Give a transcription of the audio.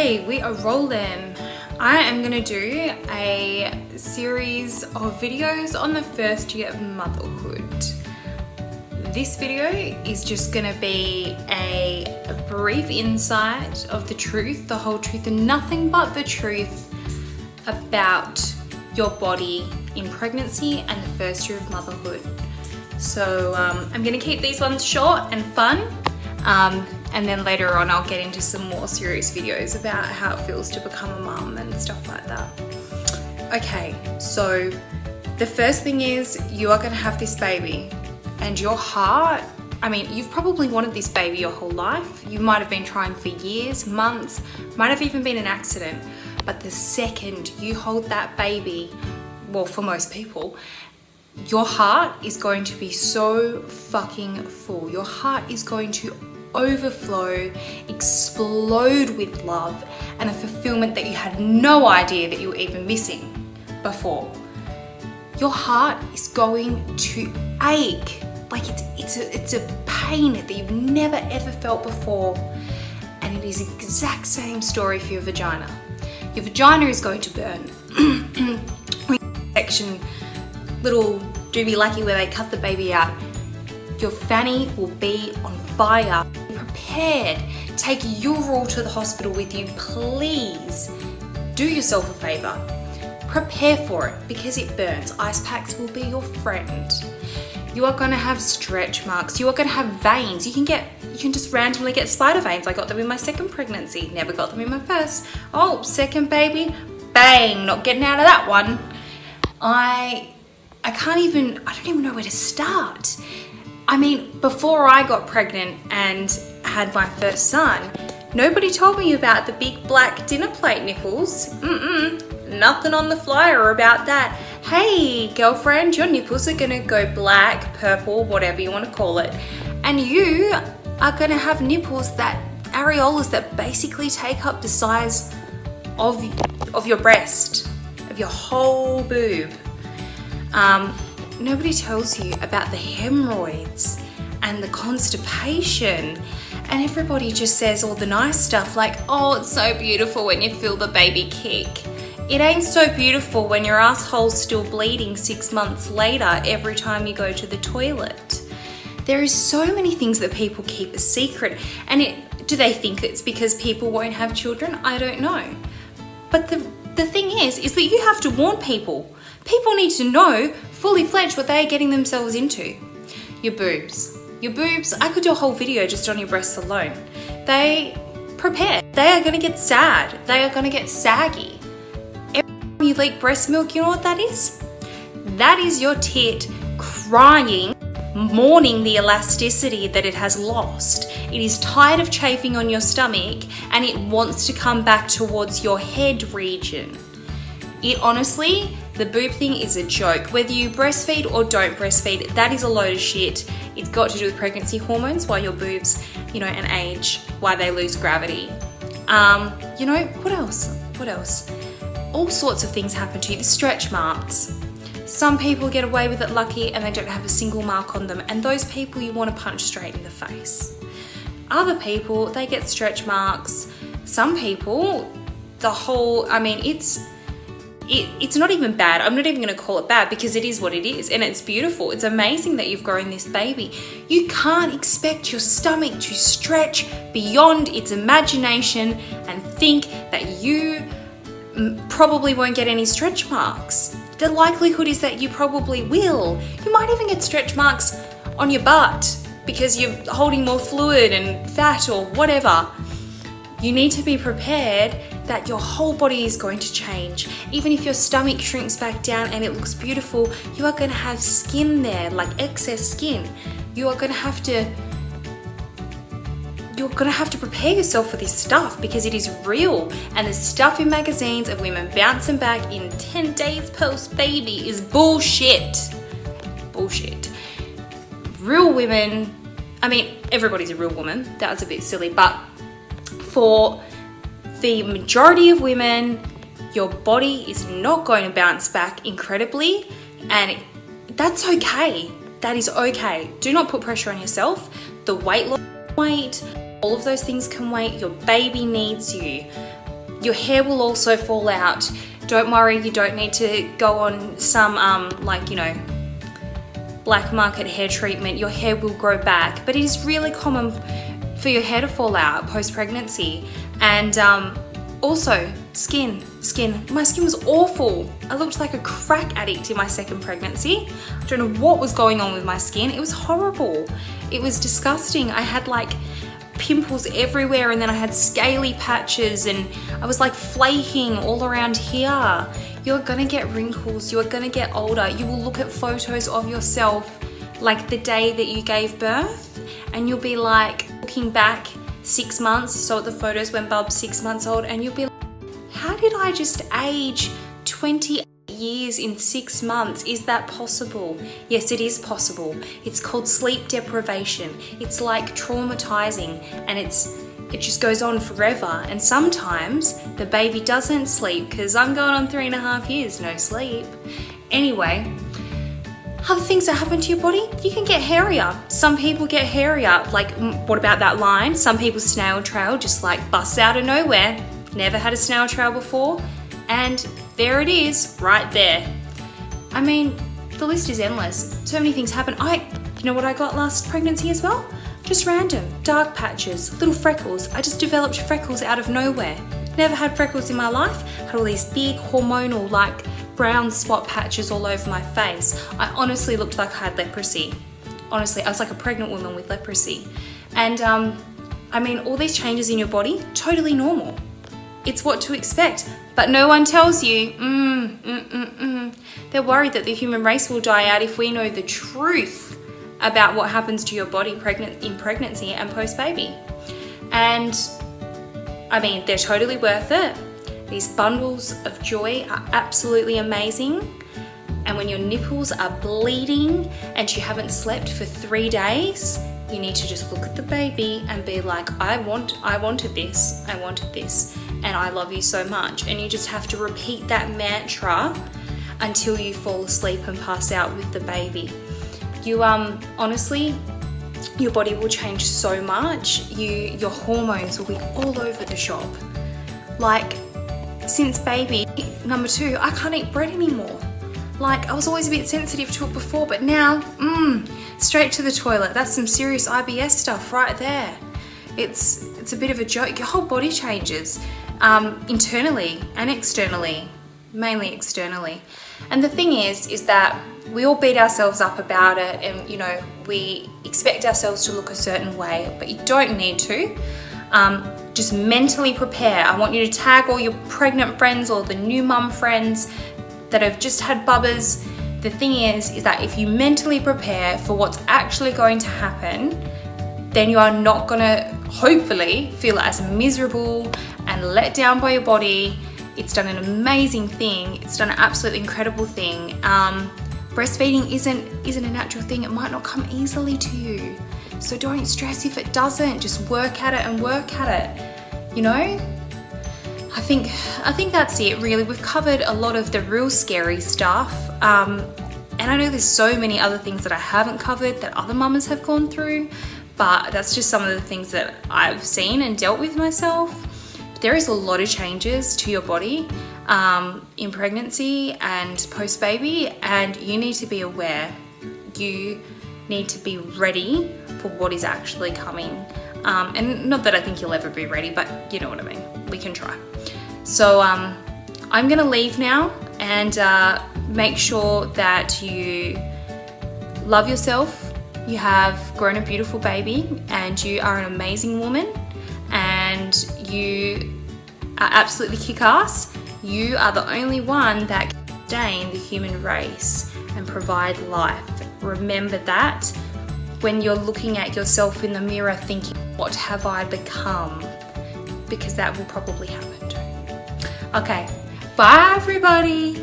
Okay, we are rolling. I am gonna do a series of videos on the first year of motherhood. This video is just gonna be a brief insight of the truth, the whole truth, and nothing but the truth about your body in pregnancy and the first year of motherhood. So I'm gonna keep these ones short and fun. And then later on I'll get into some more serious videos about how it feels to become a mum and stuff like that. Okay, so the first thing is you are gonna have this baby and your heart, I mean, you've probably wanted this baby your whole life. You might have been trying for years, months, might have even been an accident. But the second you hold that baby, well, for most people, your heart is going to be so fucking full. Your heart is going to overflow, explode with love and a fulfillment that you had no idea that you were even missing before. Your heart is going to ache like it's a pain that you've never ever felt before, and it is the exact same story for your vagina. Your vagina is going to burn. Section, little doobie lucky where they cut the baby out, your fanny will be on fire. Be prepared. Take Ural to the hospital with you, please. Do yourself a favor. Prepare for it because it burns. Ice packs will be your friend. You are gonna have stretch marks. You are gonna have veins. You can just randomly get spider veins. I got them in my second pregnancy. Never got them in my first. Oh, second baby, bang, not getting out of that one. I don't even know where to start. I mean, before I got pregnant and had my first son, nobody told me about the big black dinner plate nipples. Nothing on the flyer about that. Hey, girlfriend, your nipples are gonna go black, purple, whatever you wanna call it. And you are gonna have nipples areolas that basically take up the size of your breast, of your whole boob. Nobody tells you about the hemorrhoids and the constipation, and everybody just says all the nice stuff like, oh, it's so beautiful when you feel the baby kick. It ain't so beautiful when your asshole's still bleeding 6 months later every time you go to the toilet. There is so many things that people keep a secret, and do they think it's because people won't have children? I don't know. But the thing is that you have to warn people. People need to know fully fledged what they are getting themselves into. Your boobs. Your boobs, I could do a whole video just on your breasts alone. Prepare. They are gonna get sad. They are gonna get saggy. Every time you leak breast milk, you know what that is? That is your tit crying, mourning the elasticity that it has lost. It is tired of chafing on your stomach and it wants to come back towards your head region. It honestly, the boob thing is a joke. Whether you breastfeed or don't breastfeed, that is a load of shit. It's got to do with pregnancy hormones, why your boobs, and age, why they lose gravity. What else? What else? All sorts of things happen to you. The stretch marks. Some people get away with it lucky and they don't have a single mark on them, and those people you want to punch straight in the face. Other people, they get stretch marks. Some people, it's not even bad. I'm not even going to call it bad because it is what it is, and it's beautiful. It's amazing that you've grown this baby. You can't expect your stomach to stretch beyond its imagination and think that you probably won't get any stretch marks. The likelihood is that you probably will. You might even get stretch marks on your butt because you're holding more fluid and fat or whatever. You need to be prepared that your whole body is going to change. Even if your stomach shrinks back down and it looks beautiful, you are going to have skin there, like excess skin. You're going to have to prepare yourself for this stuff because it is real, and the stuff in magazines of women bouncing back in 10 days post-baby is bullshit. Bullshit. Real women, I mean, everybody's a real woman. That was a bit silly, but for the majority of women, your body is not going to bounce back incredibly, and that's okay. That is okay. Do not put pressure on yourself. The weight loss, all of those things can wait. Your baby needs you. Your hair will also fall out. Don't worry, you don't need to go on some like, you know, black market hair treatment. Your hair will grow back, but it is really common for your hair to fall out post-pregnancy. And also skin. My skin was awful. I looked like a crack addict in my second pregnancy. I don't know what was going on with my skin. It was horrible. It was disgusting. I had like pimples everywhere, and then I had scaly patches, and I was like flaking all around here. You're gonna get wrinkles, you're gonna get older. You will look at photos of yourself like the day that you gave birth, and you'll be like looking back 6 months, so at the photos when Bub's 6 months old, and you'll be like, how did I just age 20 years in 6 months? Is that possible? Yes, it is possible. It's called sleep deprivation. It's like traumatizing, and it just goes on forever. And sometimes the baby doesn't sleep, because I'm going on 3.5 years no sleep. Anyway, other things that happen to your body, you can get hairier. Some people get hairier. Like, what about that line? Some people's snail trail just like busts out of nowhere. Never had a snail trail before, and there it is, right there. I mean, the list is endless. So many things happen. You know what I got last pregnancy as well? Just random, dark patches, little freckles. I just developed freckles out of nowhere. Never had freckles in my life. Had all these big hormonal, like brown spot patches all over my face. I honestly looked like I had leprosy. Honestly, I was like a pregnant woman with leprosy. And I mean, all these changes in your body, totally normal. It's what to expect, but no one tells you, They're worried that the human race will die out if we know the truth about what happens to your body in pregnancy and post-baby. And I mean, they're totally worth it. These bundles of joy are absolutely amazing. And when your nipples are bleeding and you haven't slept for 3 days, you need to just look at the baby and be like, I wanted this, and I love you so much. And you just have to repeat that mantra until you fall asleep and pass out with the baby. You honestly, your body will change so much. Your hormones will be all over the shop. Like, since baby number 2, I can't eat bread anymore. Like, I was always a bit sensitive to it before, but now, straight to the toilet. That's some serious IBS stuff right there. It's a bit of a joke. Your whole body changes, internally and externally, mainly externally. And the thing is that we all beat ourselves up about it, and you know, we expect ourselves to look a certain way, but you don't need to. Just mentally prepare. I want you to tag all your pregnant friends or the new mum friends that have just had bubbers. The thing is that if you mentally prepare for what's actually going to happen, then you are not gonna, hopefully, feel as miserable and let down by your body. It's done an amazing thing. It's done an absolutely incredible thing. Breastfeeding isn't a natural thing. It might not come easily to you. So don't stress if it doesn't. Just work at it and work at it, you know? I think that's it really. We've covered a lot of the real scary stuff. And I know there's so many other things that I haven't covered that other mamas have gone through, but that's just some of the things that I've seen and dealt with myself. There is a lot of changes to your body in pregnancy and post-baby, and you need to be aware. You need to be ready for what is actually coming. And not that I think you'll ever be ready, but you know what I mean. We can try. So I'm gonna leave now, and make sure that you love yourself. You have grown a beautiful baby, and you are an amazing woman, and you are absolutely kick-ass. You are the only one that can sustain the human race and provide life. Remember that when you're looking at yourself in the mirror thinking, what have I become? Because that will probably happen too. Okay, bye everybody.